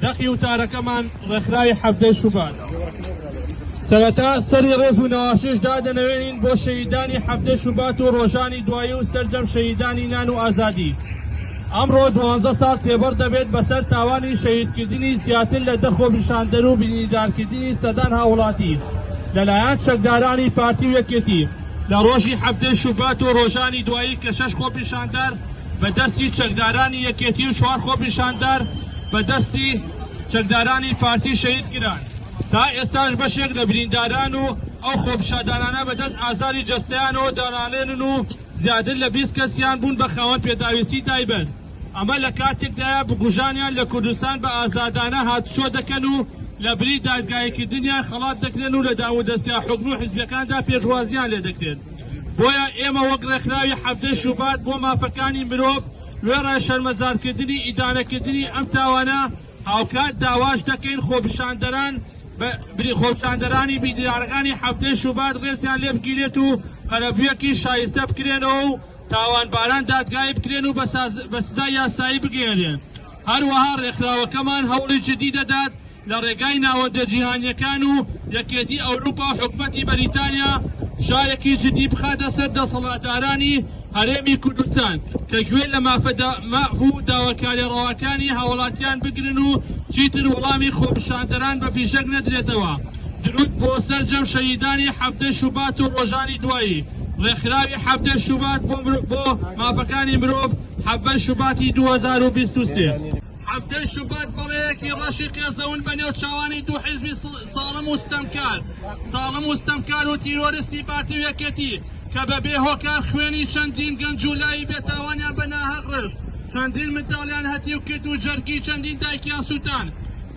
دەقی وتارەکەمان ڕێکخراوی هەفتەی شوبات. سەرەتا سەری ڕێز و نەواشش دادەنەوێنین بۆ شەهیدانی هەفتەی شوبات و ڕۆژانی دوایی و سەرجەم شەهیدانی نان و ئازادی. ئەمڕۆ 12 ساڵ تێبەر دەبێت بەسەر تاوانی شەهیدکردنی زیاتر لە 10 خۆپیشاندەر و بینیدارکردنی سەدان هاوڵاتی لەلایەن چەکدارانی پارتی و یەکێتی لە ڕۆژی هەفتەی شوبات و ڕۆژانی دوایی کە 6 خۆپیشاندەر بەدەستی چەکدارانی یەکێتی و 4 خۆپیشاندەر بەدەستی چەکدارانی پارتی شەهید کران. تا ئێستاش بەشێک لە برینداران و ئەو خۆپیشاندارانە بەدەست ئازاری جەستەیانەوە دانالێنن و زیاتر لە 20 کەسیان بوون بە خاوەن پێداویستی تایبەت. ئەمە لە کاتێکدایە بگوژانیان لە کوردستان بە ئازادانە هاتوچۆ دەکەن و لە بری دادگایەکردنیان خەڵات دەکرێن و لە داو دەستگا حکم و حیزبەکاندا پێشوازیان لێ دەکرێن. بۆیە ئێمە وەک ڕێکخراوی هەفتەی شوبات بۆ مافەکانی مرۆڤ وێڕە شەرمەزارکردنی ئیدانەکردنی ئەم تاوانە هاوکات داواش دەکەین خۆپیشاندەرانی بیدارەکانی هەفتەی شوبات ڕێزیان لێ بگیرێت و قەرەبوویەکی شایستە بکرێنەوە و تاوانباران دادگای بکرێن و بە سزای یاسایی بگێڕێن. هەروەها ڕێکخراوەکەمان هەوڵی جدی دەدات لە ڕێگای ناوەندە جیهانیەکان و یەکێتی ئەوروپا و حکومەتی بەریتانیا شارێکی جدی بخاتە سەر دەسەڵاتدارانی هەرێمی کوردستان کە گوێ لە مافوو داواکاری ڕەواکانی هاوڵاتیان بگرن و چیتر وەڵامی خۆپیشاندەران بە فیشەک نەدرێتەوە. درود بۆ سەرجەم شەهیدانی هەفتەی شوبات و ڕۆژانی دوایی. ڕێکخراوی هەفتەی شوبات بۆ مافەکانی مرۆڤ هەفتەی شوباتی 2023. هەفتەی شوبات بەڵەیەکی ڕەشی قێزەون بە نێو چاوانی دوو حیزبی ساڵم و ستەمکار و تیرۆریستی پارتی و یەکێتی کە بەبێ هۆکار خوێنی چەندین گەنج و لای بێتاوانیان بە ناحەق ڕژ چەندین منداڵیان هەتی و کرد و جەرگی چەندین دایکیان سووتان.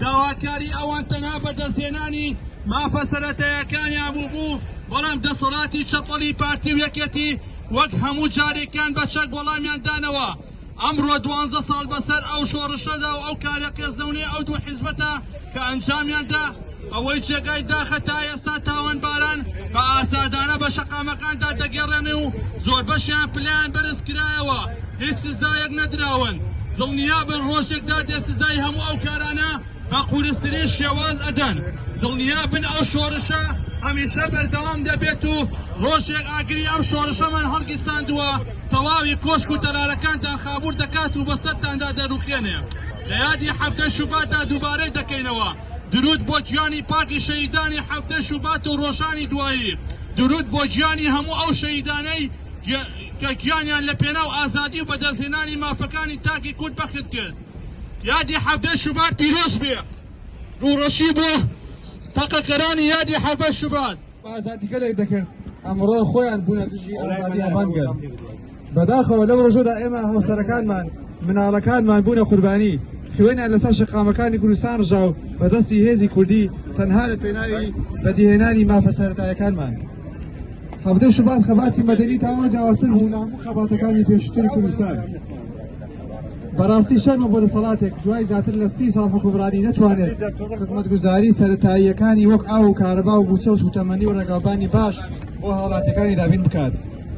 داواکاری ئەوان تەنها بەدەستهێنانی مافە سەرەتاییەکانیان بوو بەڵام دەسەڵاتی چەپەڵی پارتی و یەکێتی وەک هەموو جارێکان بە چەک وەڵامیان دانەوە. ئەمڕۆ 12 ساڵ بەسەر ئەو شۆڕشەدا و ئەو کارە قێزەونەی ئەو دوو حیزبەتە کە ئەنجامیاندا ئەوەی جێگای داخە تا ئێستا تاوانباران بە ئازادانە بە شەقامەکاندا دەگەڕێنێ و زۆر بەشیان پلیان بەرز کرایەوە هیچ سزایەک نەدراون. دڵنیابن ڕۆژێکدا دێت سزای هەموو ئەو کارانە بە قورستترین شێواز ئەدەن. دڵنیابن ئەو شۆڕشە هەمیشە بەردەوام دەبێت و ڕۆژێک ئاگری ئەم شۆڕشەمان هەڵگی ساندووە تەواوی کۆشک و تەرارەکانتان خابوور دەکات و بەسەرتاندا دەروخێنێ. لە یادی هەفتەی شوباتدا دووبارەی دەکەینەوە. درود بۆ گیانی پاکی شەهیدانی هەفتەی شوبات و ڕۆژانی دوایی. درود بۆ گیانی هەموو ئەو شەهیدانەی کە گیانیان لە پێناو ئازادی و بەدەستهێنانی مافەکانی تاکی کورد بەخت کرد. یادی هەفتەی شوبات پیرۆز بێ. ڕوڕەشی بۆ تەقەکەرانی یادی هەفتەی شوبات. ئازادی گەلێک دەکرد ئەمڕۆ خۆیان بوونە دژی ئازادی ئەمانگەر. بەداخەوە لەو ڕۆژەدا ئێمە هاوسەرەکانمان مناڵەکانمان بوونە قوربانی. خوێنیان لەسەر شەقامەکانی کوردستان ڕژاو بەدەستی هێزی کوردی تەنها لە پێناوی بەدیهێنانی مافە سەرەتاییەکانمان. هەفتەی شوبات خەباتی مەدەنی تاوا جیاوازتر بوو لە هەموو خەباتەکانی پێشووتری کوردستان. بەڕاستی شەرمە بۆ دەسەڵاتێک دوای زیاتر لە 30 ساڵ حکومڕانی نەتوانێت خزمەتگوزاری سەرەتاییەکانی وەک ئاو و کارەبا و بووچە و سوتەمەنی و ڕێگاوبانی باش بۆ هاوڵاتیەکانی دابین بکات.